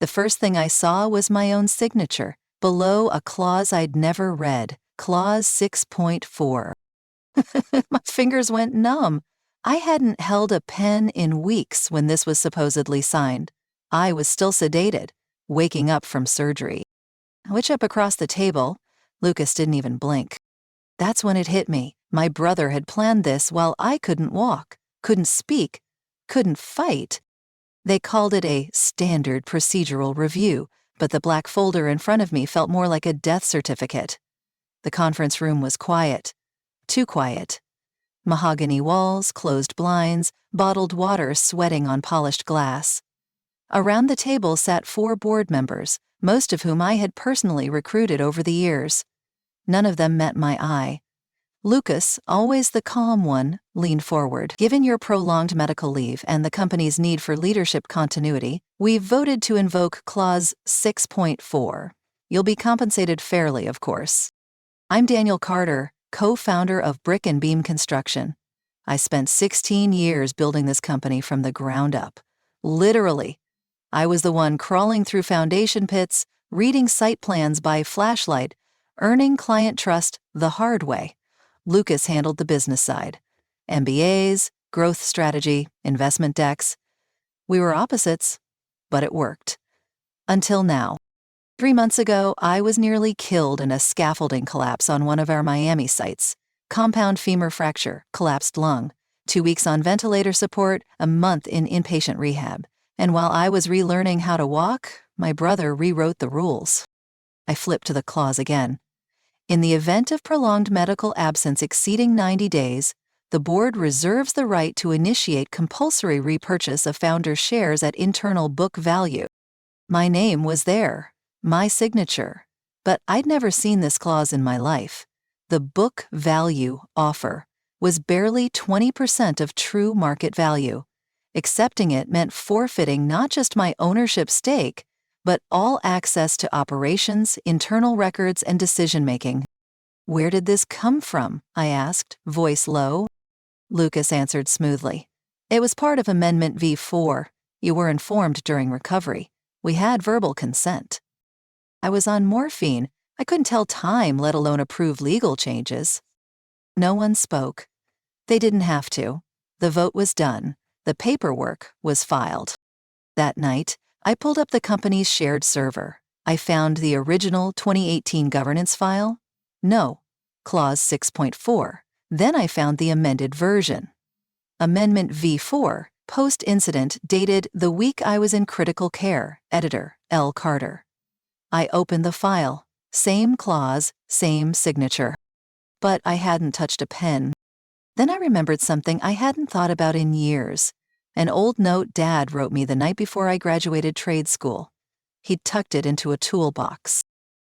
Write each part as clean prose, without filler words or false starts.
The first thing I saw was my own signature, below a clause I'd never read, Clause 6.4. My fingers went numb. I hadn't held a pen in weeks when this was supposedly signed. I was still sedated, waking up from surgery. I reached up across the table. Lucas didn't even blink. That's when it hit me. My brother had planned this while I couldn't walk, couldn't speak, couldn't fight. They called it a standard procedural review, but the black folder in front of me felt more like a death certificate. The conference room was quiet. Too quiet. Mahogany walls, closed blinds, bottled water sweating on polished glass. Around the table sat 4 board members, most of whom I had personally recruited over the years. None of them met my eye. Lucas, always the calm one, leaned forward. Given your prolonged medical leave and the company's need for leadership continuity, we've voted to invoke Clause 6.4. You'll be compensated fairly, of course. I'm Daniel Carter, co-founder of Brick and Beam Construction. I spent 16 years building this company from the ground up. Literally. I was the one crawling through foundation pits, reading site plans by flashlight, earning client trust the hard way. Lucas handled the business side. MBAs, growth strategy, investment decks. We were opposites, but it worked. Until now. 3 months ago, I was nearly killed in a scaffolding collapse on one of our Miami sites. Compound femur fracture, collapsed lung, 2 weeks on ventilator support, a month in inpatient rehab. And while I was relearning how to walk, my brother rewrote the rules. I flipped to the clause again. In the event of prolonged medical absence exceeding 90 days, the board reserves the right to initiate compulsory repurchase of founder shares at internal book value. My name was there. My signature. But I'd never seen this clause in my life. The book value offer was barely 20% of true market value. Accepting it meant forfeiting not just my ownership stake, but all access to operations, internal records, and decision-making. Where did this come from? I asked, voice low. Lucas answered smoothly. It was part of Amendment V4. You were informed during recovery. We had verbal consent. I was on morphine. I couldn't tell time, let alone approve legal changes. No one spoke. They didn't have to. The vote was done. The paperwork was filed. That night, I pulled up the company's shared server. I found the original 2018 governance file. No, Clause 6.4. Then I found the amended version. Amendment V4, post-incident, dated the week I was in critical care, editor, L. Carter. I opened the file. Same clause, same signature. But I hadn't touched a pen. Then I remembered something I hadn't thought about in years. An old note Dad wrote me the night before I graduated trade school. He'd tucked it into a toolbox.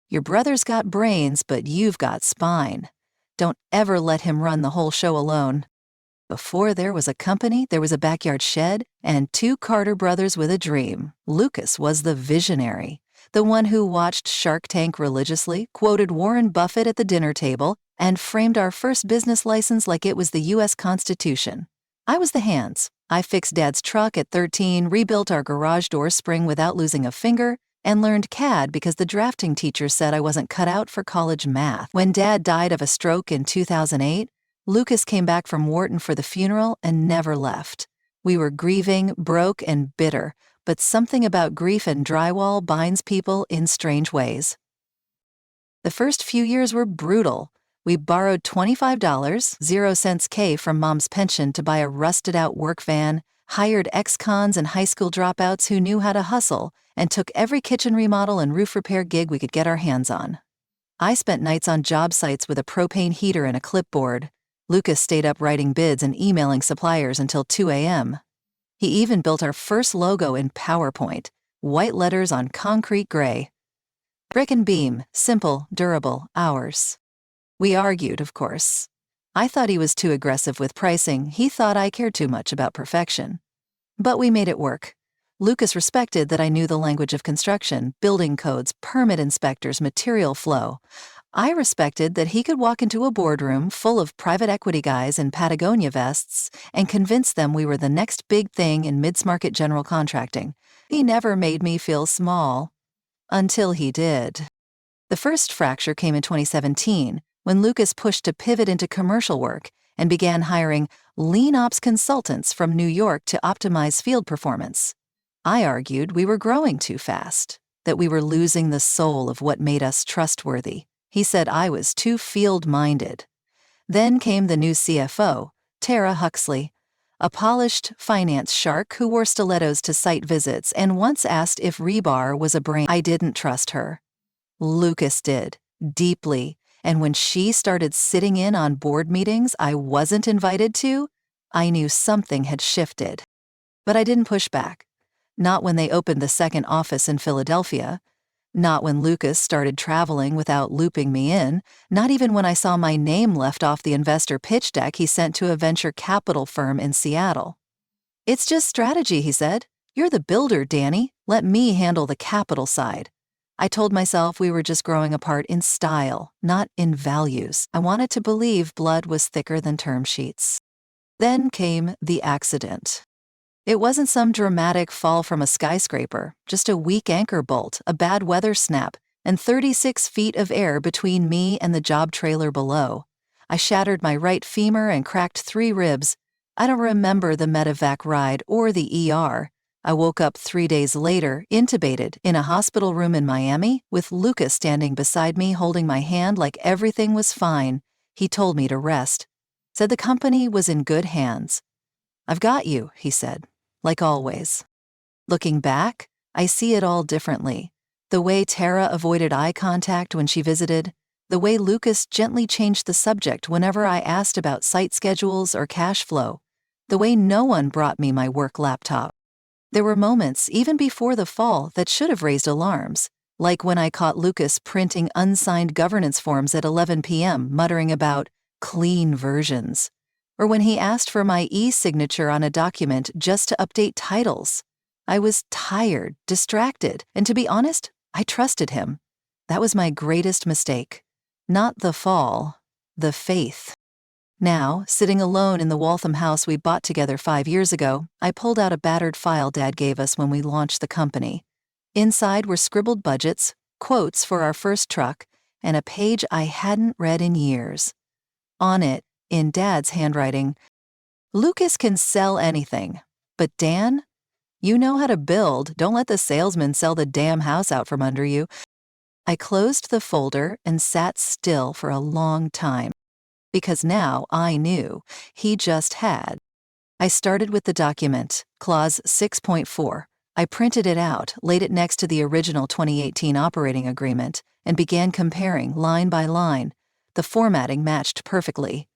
Your brother's got brains, but you've got spine. Don't ever let him run the whole show alone. Before there was a company, there was a backyard shed, and 2 Carter brothers with a dream. Lucas was the visionary. The one who watched Shark Tank religiously, quoted Warren Buffett at the dinner table, and framed our first business license like it was the U.S. Constitution. I was the hands. I fixed Dad's truck at 13, rebuilt our garage door spring without losing a finger, and learned CAD because the drafting teacher said I wasn't cut out for college math. When Dad died of a stroke in 2008, Lucas came back from Wharton for the funeral and never left. We were grieving, broke, and bitter, but something about grief and drywall binds people in strange ways. The first few years were brutal. We borrowed $25, 0 cents K from Mom's pension to buy a rusted-out work van, hired ex-cons and high school dropouts who knew how to hustle, and took every kitchen remodel and roof repair gig we could get our hands on. I spent nights on job sites with a propane heater and a clipboard. Lucas stayed up writing bids and emailing suppliers until 2 a.m. He even built our first logo in PowerPoint, white letters on concrete gray. Brick and beam, simple, durable, ours. We argued, of course. I thought he was too aggressive with pricing. He thought I cared too much about perfection. But we made it work. Lucas respected that I knew the language of construction, building codes, permit inspectors, material flow. I respected that he could walk into a boardroom full of private equity guys in Patagonia vests and convince them we were the next big thing in mid-market general contracting. He never made me feel small. Until he did. The first fracture came in 2017 when Lucas pushed to pivot into commercial work and began hiring lean ops consultants from New York to optimize field performance. I argued we were growing too fast, that we were losing the soul of what made us trustworthy. He said I was too field-minded. Then came the new CFO, Tara Huxley, a polished finance shark who wore stilettos to site visits and once asked if rebar was a brand. I didn't trust her. Lucas did, deeply, and when she started sitting in on board meetings I wasn't invited to, I knew something had shifted. But I didn't push back. Not when they opened the second office in Philadelphia. Not when Lucas started traveling without looping me in. Not even when I saw my name left off the investor pitch deck he sent to a venture capital firm in Seattle. It's just strategy, he said. You're the builder, Danny. Let me handle the capital side. I told myself we were just growing apart in style, not in values. I wanted to believe blood was thicker than term sheets. Then came the accident. It wasn't some dramatic fall from a skyscraper, just a weak anchor bolt, a bad weather snap, and 36 feet of air between me and the job trailer below. I shattered my right femur and cracked 3 ribs. I don't remember the medevac ride or the ER. I woke up 3 days later, intubated, in a hospital room in Miami, with Lucas standing beside me holding my hand like everything was fine. He told me to rest. Said the company was in good hands. I've got you, he said. Like always. Looking back, I see it all differently. The way Tara avoided eye contact when she visited, the way Lucas gently changed the subject whenever I asked about site schedules or cash flow, the way no one brought me my work laptop. There were moments, even before the fall, that should have raised alarms, like when I caught Lucas printing unsigned governance forms at 11 p.m., muttering about clean versions. Or when he asked for my e-signature on a document just to update titles. I was tired, distracted, and to be honest, I trusted him. That was my greatest mistake. Not the fall, the faith. Now, sitting alone in the Waltham house we bought together 5 years ago, I pulled out a battered file Dad gave us when we launched the company. Inside were scribbled budgets, quotes for our first truck, and a page I hadn't read in years. On it, in Dad's handwriting, Lucas can sell anything, but Dan, you know how to build, don't let the salesman sell the damn house out from under you. I closed the folder and sat still for a long time, because now I knew he just had. I started with the document, Clause 6.4. I printed it out, laid it next to the original 2018 operating agreement, and began comparing line by line. The formatting matched perfectly.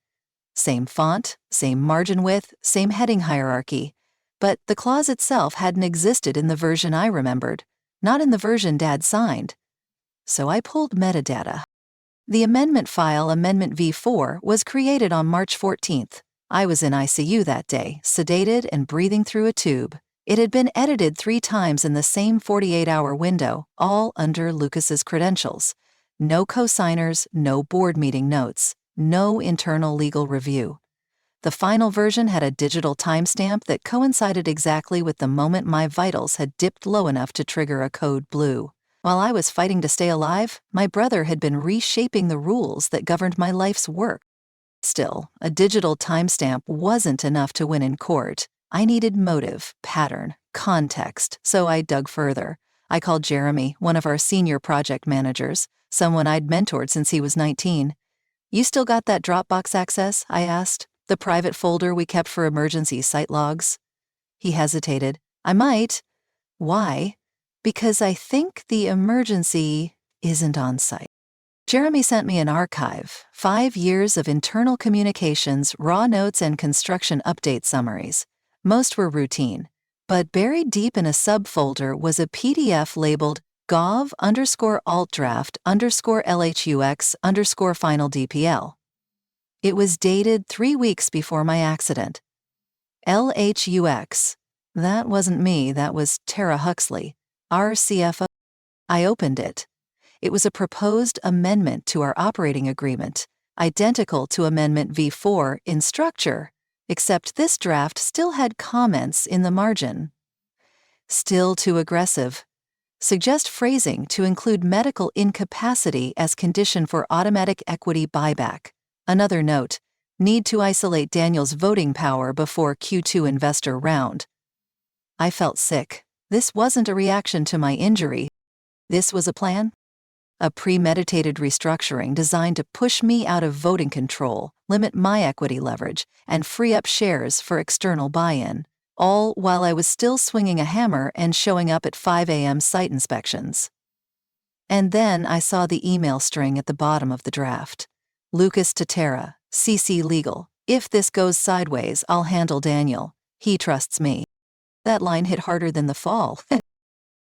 Same font, same margin width, same heading hierarchy. But the clause itself hadn't existed in the version I remembered, not in the version Dad signed. So I pulled metadata. The amendment file, Amendment V4, was created on March 14th. I was in ICU that day, sedated and breathing through a tube. It had been edited 3 times in the same 48-hour window, all under Lucas's credentials. No co-signers, no board meeting notes. No internal legal review. The final version had a digital timestamp that coincided exactly with the moment my vitals had dipped low enough to trigger a code blue. While I was fighting to stay alive, my brother had been reshaping the rules that governed my life's work. Still, a digital timestamp wasn't enough to win in court. I needed motive, pattern, context, so I dug further. I called Jeremy, one of our senior project managers, someone I'd mentored since he was 19. You still got that Dropbox access? I asked. The private folder we kept for emergency site logs? He hesitated. I might. Why? Because I think the emergency isn't on site. Jeremy sent me an archive, 5 years of internal communications, raw notes, and construction update summaries. Most were routine, but buried deep in a subfolder was a PDF labeled gov_alt_draft_LHUX_final DPL. It was dated 3 weeks before my accident. LHUX. That wasn't me, that was Tara Huxley, our CFO. I opened it. It was a proposed amendment to our operating agreement, identical to Amendment V4 in structure, except this draft still had comments in the margin. Still too aggressive. Suggest phrasing to include medical incapacity as condition for automatic equity buyback. Another note, need to isolate Daniel's voting power before Q2 investor round. I felt sick. This wasn't a reaction to my injury. This was a plan? A premeditated restructuring designed to push me out of voting control, limit my equity leverage, and free up shares for external buy-in, all while I was still swinging a hammer and showing up at 5 a.m. site inspections. And then I saw the email string at the bottom of the draft. Lucas to Tara, CC Legal. If this goes sideways, I'll handle Daniel. He trusts me. That line hit harder than the fall.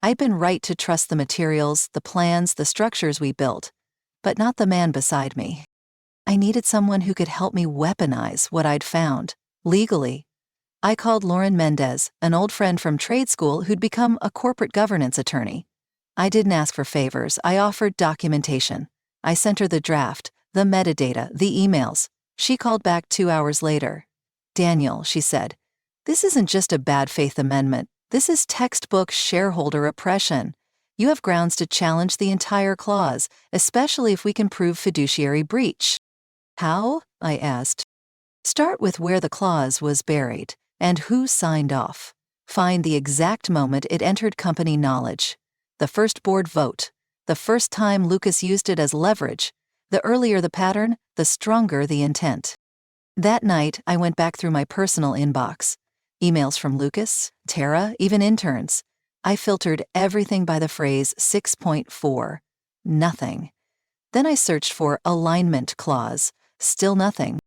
I'd been right to trust the materials, the plans, the structures we built, but not the man beside me. I needed someone who could help me weaponize what I'd found, legally. I called Lauren Mendez, an old friend from trade school who'd become a corporate governance attorney. I didn't ask for favors, I offered documentation. I sent her the draft, the metadata, the emails. She called back 2 hours later. Daniel, she said, this isn't just a bad faith amendment. This is textbook shareholder oppression. You have grounds to challenge the entire clause, especially if we can prove fiduciary breach. How? I asked. Start with where the clause was buried and who signed off. Find the exact moment it entered company knowledge. The first board vote. The first time Lucas used it as leverage. The earlier the pattern, the stronger the intent. That night, I went back through my personal inbox. Emails from Lucas, Tara, even interns. I filtered everything by the phrase 6.4. Nothing. Then I searched for alignment clause. Still nothing.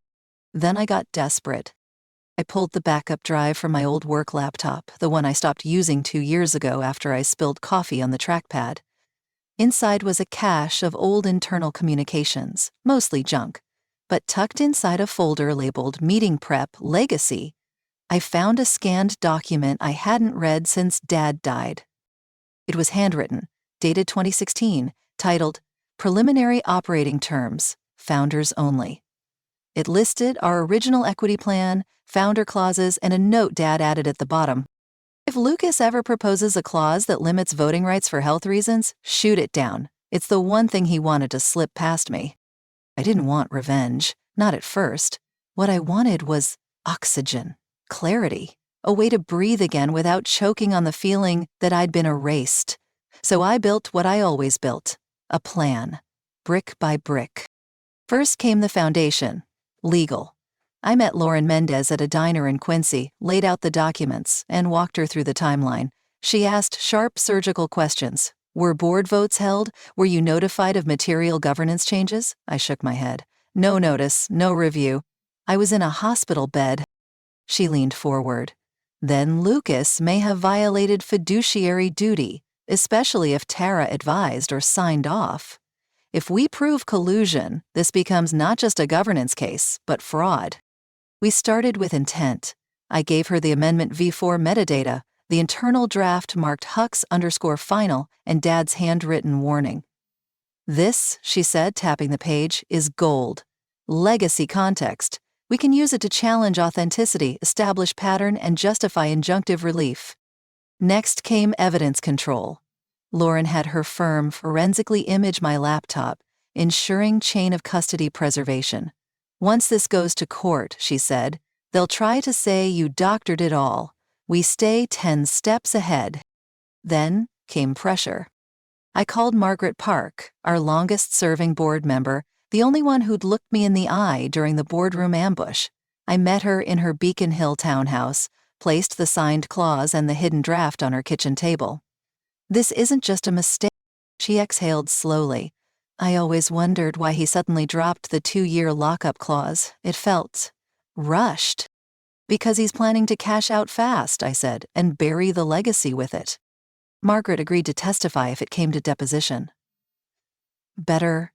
Then I got desperate. I pulled the backup drive from my old work laptop, the one I stopped using 2 years ago after I spilled coffee on the trackpad. Inside was a cache of old internal communications, mostly junk, but tucked inside a folder labeled Meeting Prep Legacy, I found a scanned document I hadn't read since Dad died. It was handwritten, dated 2016, titled Preliminary Operating Terms, Founders Only. It listed our original equity plan, founder clauses, and a note Dad added at the bottom. If Lucas ever proposes a clause that limits voting rights for health reasons, shoot it down. It's the one thing he wanted to slip past me. I didn't want revenge, not at first. What I wanted was oxygen. Clarity, a way to breathe again without choking on the feeling that I'd been erased. So I built what I always built, a plan, brick by brick. First came the foundation, legal. I met Lauren Mendez at a diner in Quincy, laid out the documents, and walked her through the timeline. She asked sharp surgical questions. Were board votes held? Were you notified of material governance changes? I shook my head. No notice, no review. I was in a hospital bed. She leaned forward. Then Lucas may have violated fiduciary duty, especially if Tara advised or signed off. If we prove collusion, this becomes not just a governance case, but fraud. We started with intent. I gave her the Amendment V4 metadata, the internal draft marked Hux_final, and Dad's handwritten warning. This, she said, tapping the page, is gold. Legacy context. We can use it to challenge authenticity, establish pattern, and justify injunctive relief. Next came evidence control. Lauren had her firm forensically image my laptop, ensuring chain of custody preservation. Once this goes to court, she said, they'll try to say you doctored it all. We stay 10 steps ahead. Then came pressure. I called Margaret Park, our longest-serving board member, the only one who'd looked me in the eye during the boardroom ambush. I met her in her Beacon Hill townhouse, placed the signed clause and the hidden draft on her kitchen table. This isn't just a mistake, she exhaled slowly. I always wondered why he suddenly dropped the 2-year lockup clause. It felt rushed. Because he's planning to cash out fast, I said, and bury the legacy with it. Margaret agreed to testify if it came to deposition. Better.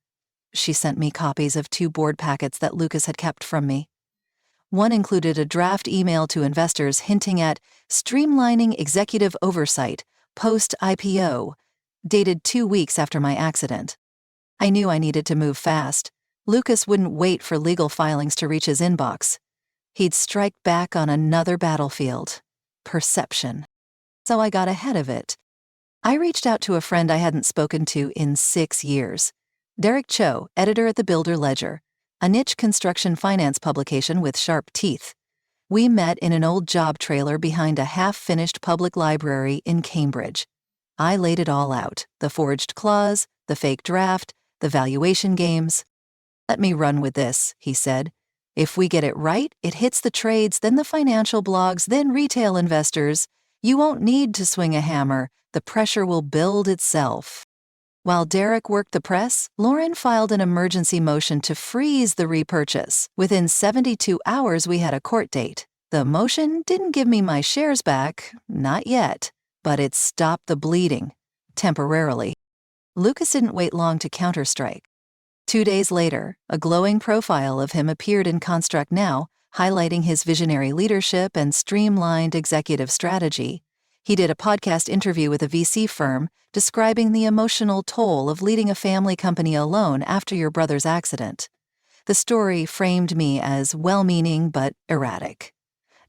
She sent me copies of 2 board packets that Lucas had kept from me. One included a draft email to investors hinting at streamlining executive oversight post-IPO, dated 2 weeks after my accident. I knew I needed to move fast. Lucas wouldn't wait for legal filings to reach his inbox. He'd strike back on another battlefield. Perception. So I got ahead of it. I reached out to a friend I hadn't spoken to in 6 years. Derek Cho, editor at the Builder Ledger, a niche construction finance publication with sharp teeth. We met in an old job trailer behind a half-finished public library in Cambridge. I laid it all out, the forged clause, the fake draft, the valuation games. "Let me run with this," he said. "If we get it right, it hits the trades, then the financial blogs, then retail investors. You won't need to swing a hammer. The pressure will build itself." While Derek worked the press, Lauren filed an emergency motion to freeze the repurchase. Within 72 hours, we had a court date. The motion didn't give me my shares back, not yet, but it stopped the bleeding, temporarily. Lucas didn't wait long to counterstrike. 2 days later, a glowing profile of him appeared in Construct Now, highlighting his visionary leadership and streamlined executive strategy. He did a podcast interview with a VC firm describing the emotional toll of leading a family company alone after your brother's accident. The story framed me as well-meaning but erratic.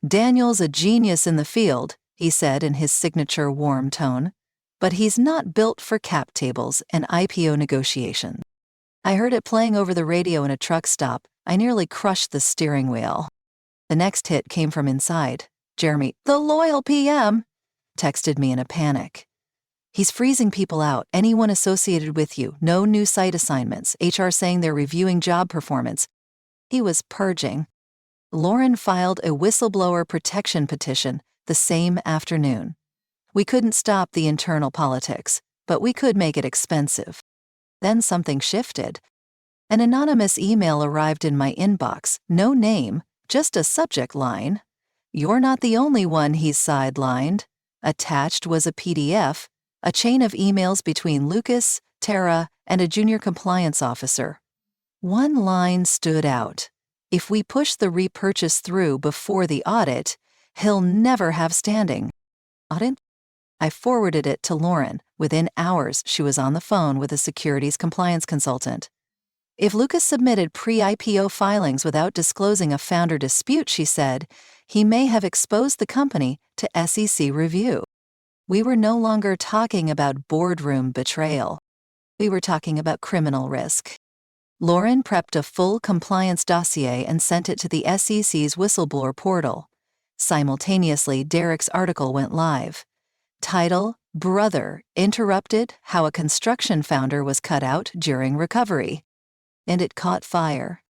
"Daniel's a genius in the field," he said in his signature warm tone, "but he's not built for cap tables and IPO negotiations." I heard it playing over the radio in a truck stop. I nearly crushed the steering wheel. The next hit came from inside. Jeremy, the loyal PM, texted me in a panic. "He's freezing people out, anyone associated with you, no new site assignments, HR saying they're reviewing job performance." He was purging. Lauren filed a whistleblower protection petition the same afternoon. We couldn't stop the internal politics, but we could make it expensive. Then something shifted. An anonymous email arrived in my inbox, no name, just a subject line. "You're not the only one he's sidelined." Attached was a PDF, a chain of emails between Lucas, Tara, and a junior compliance officer. One line stood out. "If we push the repurchase through before the audit, he'll never have standing." Audit? I forwarded it to Lauren. Within hours, she was on the phone with a securities compliance consultant. "If Lucas submitted pre-IPO filings without disclosing a founder dispute," she said, "he may have exposed the company to SEC review." We were no longer talking about boardroom betrayal. We were talking about criminal risk. Lauren prepped a full compliance dossier and sent it to the SEC's whistleblower portal. Simultaneously, Derek's article went live. Title: "Brother Interrupted How a Construction Founder Was Cut Out During Recovery." And it caught fire.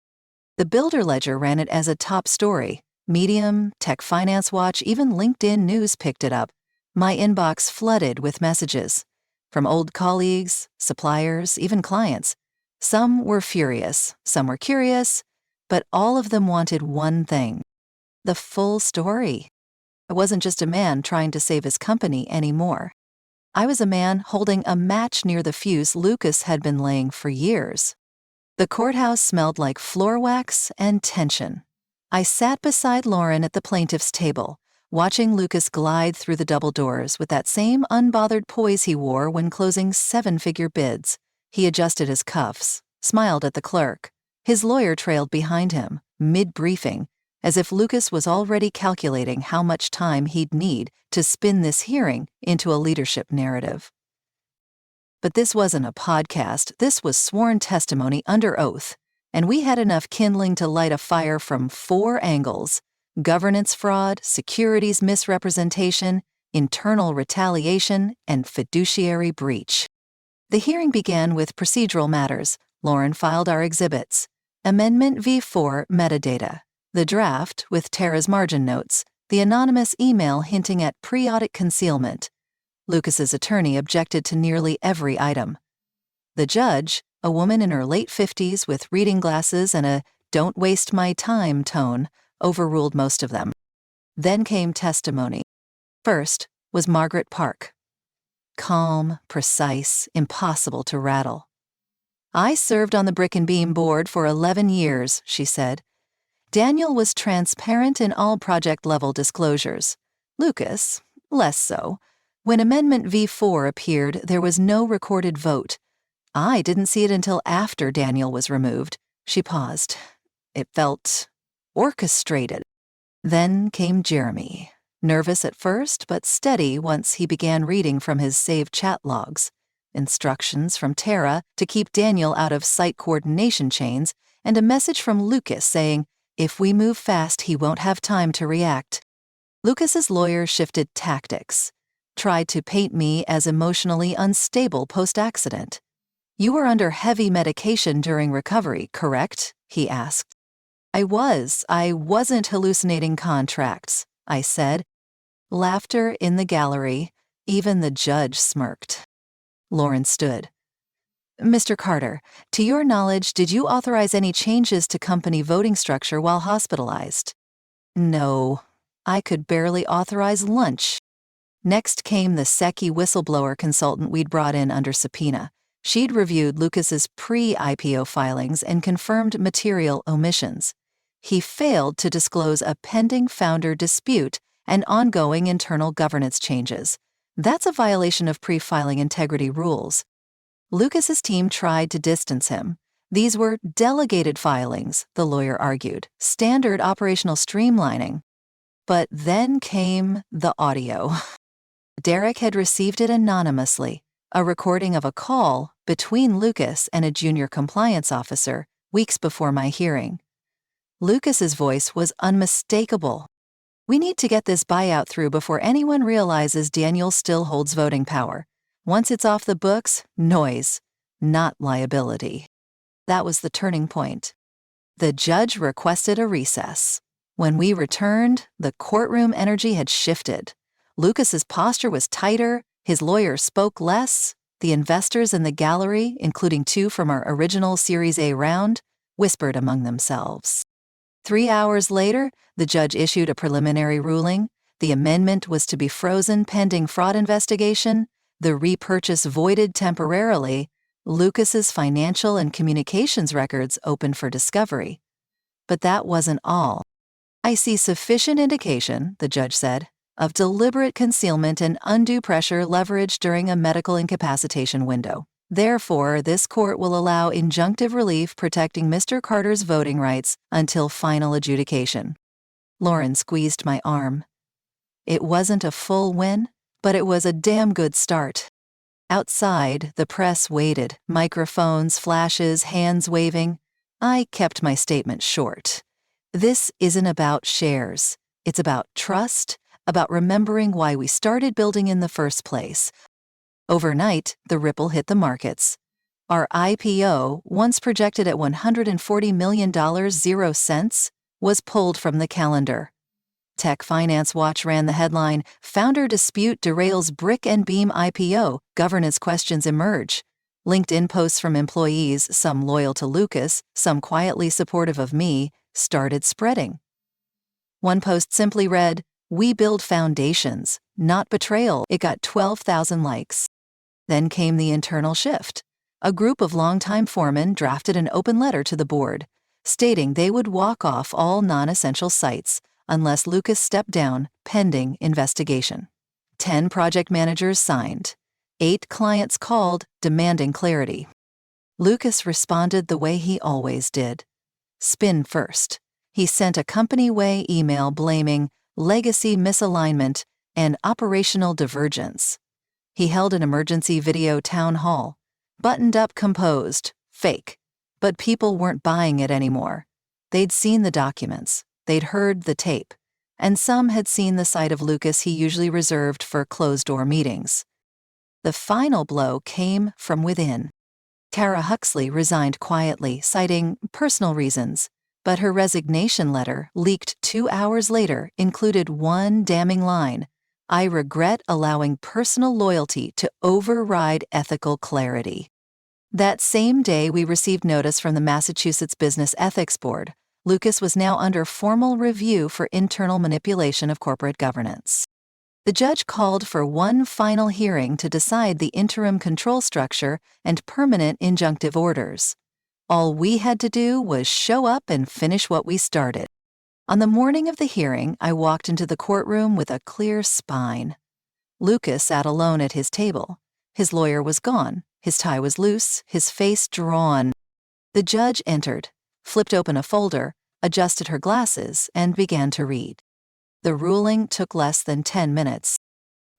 The Builder Ledger ran it as a top story. Medium, Tech Finance Watch, even LinkedIn News picked it up. My inbox flooded with messages. From old colleagues, suppliers, even clients. Some were furious, some were curious, but all of them wanted one thing: the full story. I wasn't just a man trying to save his company anymore. I was a man holding a match near the fuse Lucas had been laying for years. The courthouse smelled like floor wax and tension. I sat beside Lauren at the plaintiff's table, watching Lucas glide through the double doors with that same unbothered poise he wore when closing 7-figure bids. He adjusted his cuffs, smiled at the clerk. His lawyer trailed behind him, mid-briefing, as if Lucas was already calculating how much time he'd need to spin this hearing into a leadership narrative. But this wasn't a podcast, this was sworn testimony under oath, and we had enough kindling to light a fire from 4 angles: governance fraud, securities misrepresentation, internal retaliation, and fiduciary breach. The hearing began with procedural matters. Lauren filed our exhibits: Amendment V4 metadata, the draft with Tara's margin notes, the anonymous email hinting at pre-audit concealment. Lucas's attorney objected to nearly every item. The judge, a woman in her late 50s with reading glasses and a "don't waste my time" tone, overruled most of them. Then came testimony. First was Margaret Park. Calm, precise, impossible to rattle. "I served on the Brick and Beam board for 11 years, she said. "Daniel was transparent in all project-level disclosures. Lucas, less so. When Amendment V4 appeared, there was no recorded vote. I didn't see it until after Daniel was removed." She paused. It felt orchestrated. Then came Jeremy. Nervous at first, but steady once he began reading from his saved chat logs. Instructions from Tara to keep Daniel out of site coordination chains, and a message from Lucas saying, if we move fast, he won't have time to react. Lucas's lawyer shifted tactics, tried to paint me as emotionally unstable post-accident. You were under heavy medication during recovery, correct? He asked. I wasn't hallucinating contracts, I said. Laughter in the gallery. Even the judge smirked. Lauren stood. Mr. Carter, to your knowledge, did you authorize any changes to company voting structure while hospitalized? No. I could barely authorize lunch. Next came the SECI whistleblower consultant we'd brought in under subpoena. She'd reviewed Lucas's pre-IPO filings and confirmed material omissions. He failed to disclose a pending founder dispute and ongoing internal governance changes. That's a violation of pre-filing integrity rules. Lucas's team tried to distance him. These were delegated filings, the lawyer argued, standard operational streamlining. But then came the audio. Derek had received it anonymously, a recording of a call between Lucas and a junior compliance officer weeks before my hearing. Lucas's voice was unmistakable. We need to get this buyout through before anyone realizes Daniel still holds voting power. Once it's off the books, noise, not liability. That was the turning point. The judge requested a recess. When we returned, the courtroom energy had shifted. Lucas's posture was tighter, his lawyer spoke less, the investors in the gallery, including 2 from our original Series A round, whispered among themselves. 3 hours later, the judge issued a preliminary ruling. The amendment was to be frozen pending fraud investigation, the repurchase voided temporarily, Lucas's financial and communications records open for discovery. But that wasn't all. I see sufficient indication, the judge said, of deliberate concealment and undue pressure leveraged during a medical incapacitation window. Therefore, this court will allow injunctive relief protecting Mr. Carter's voting rights until final adjudication. Lauren squeezed my arm. It wasn't a full win, but it was a damn good start. Outside, the press waited, microphones, flashes, hands waving. I kept my statement short. This isn't about shares. It's about trust, about remembering why we started building in the first place. Overnight, the ripple hit the markets. Our IPO, once projected at $140 million 0 cents, was pulled from the calendar. Tech Finance Watch ran the headline, Founder Dispute Derails Brick and Beam IPO, Governance Questions Emerge. LinkedIn posts from employees, some loyal to Lucas, some quietly supportive of me, started spreading. One post simply read, "We build foundations, not betrayal." It got 12,000 likes. Then came the internal shift. A group of longtime foremen drafted an open letter to the board, stating they would walk off all non-essential sites unless Lucas stepped down pending investigation. 10 project managers signed. 8 clients called, demanding clarity. Lucas responded the way he always did. Spin first. He sent a company-way email blaming legacy misalignment and operational divergence. He held an emergency video town hall. Buttoned up, composed, fake. But people weren't buying it anymore. They'd seen the documents. They'd heard the tape. And some had seen the side of Lucas he usually reserved for closed-door meetings. The final blow came from within. Kara Huxley resigned quietly, citing personal reasons, but her resignation letter, leaked 2 hours later, included one damning line: "I regret allowing personal loyalty to override ethical clarity." That same day, we received notice from the Massachusetts Business Ethics Board. Lucas was now under formal review for internal manipulation of corporate governance. The judge called for one final hearing to decide the interim control structure and permanent injunctive orders. All we had to do was show up and finish what we started. On the morning of the hearing, I walked into the courtroom with a clear spine. Lucas sat alone at his table. His lawyer was gone. His tie was loose, his face drawn. The judge entered, flipped open a folder, adjusted her glasses, and began to read. The ruling took less than 10 minutes.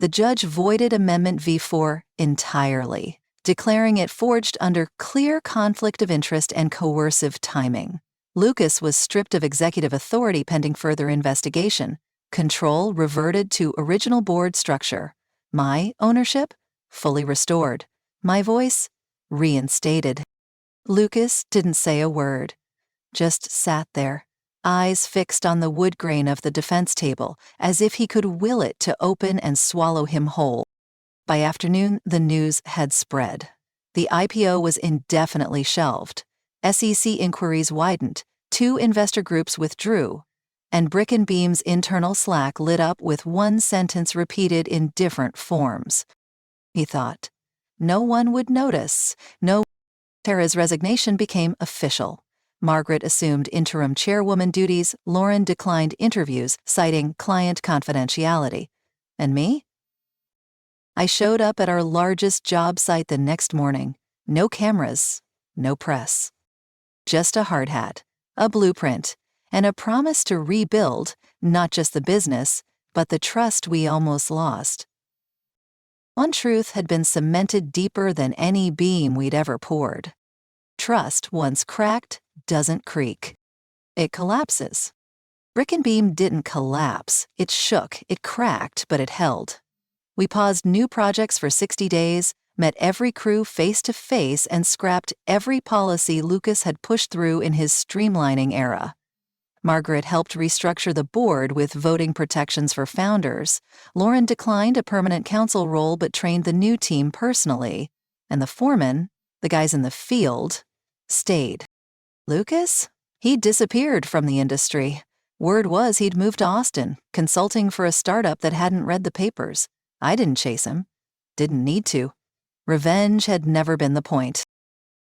The judge voided Amendment V4 entirely, declaring it forged under clear conflict of interest and coercive timing. Lucas was stripped of executive authority pending further investigation. Control reverted to original board structure. My ownership? Fully restored. My voice? Reinstated. Lucas didn't say a word, just sat there, eyes fixed on the wood grain of the defense table, as if he could will it to open and swallow him whole. By afternoon, the news had spread. The IPO was indefinitely shelved. SEC inquiries widened, 2 investor groups withdrew, and Brick and Beam's internal Slack lit up with one sentence repeated in different forms. He thought. No one would notice. Tara's resignation became official. Margaret assumed interim chairwoman duties. Lauren declined interviews, citing client confidentiality. And me? I showed up at our largest job site the next morning. No cameras, no press. Just a hard hat, a blueprint, and a promise to rebuild, not just the business, but the trust we almost lost. One truth had been cemented deeper than any beam we'd ever poured. Trust, once cracked, doesn't creak. It collapses. Brick and Beam didn't collapse. It shook, it cracked, but it held. We paused new projects for 60 days, met every crew face to face, and scrapped every policy Lucas had pushed through in his streamlining era. Margaret helped restructure the board with voting protections for founders. Lauren declined a permanent counsel role but trained the new team personally. And the foreman, the guys in the field, stayed. Lucas? He disappeared from the industry. Word was he'd moved to Austin, consulting for a startup that hadn't read the papers. I didn't chase him. Didn't need to. Revenge had never been the point.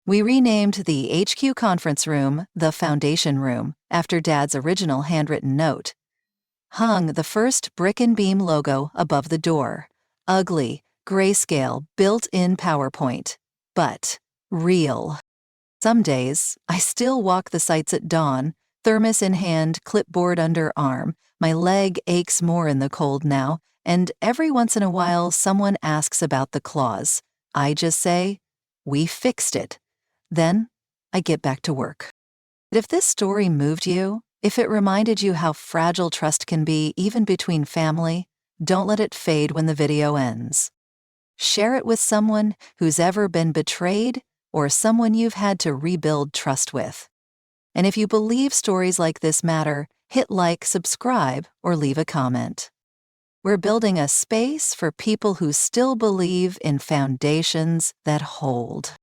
We renamed the HQ conference room the Foundation Room, after Dad's original handwritten note. Hung the first Brick and Beam logo above the door. Ugly, grayscale, built-in PowerPoint. But real. Some days, I still walk the sites at dawn, thermos in hand, clipboard under arm. My leg aches more in the cold now, and every once in a while someone asks about the clause. I just say, "We fixed it." Then, I get back to work. But if this story moved you, if it reminded you how fragile trust can be even between family, don't let it fade when the video ends. Share it with someone who's ever been betrayed or someone you've had to rebuild trust with. And if you believe stories like this matter, hit like, subscribe, or leave a comment. We're building a space for people who still believe in foundations that hold.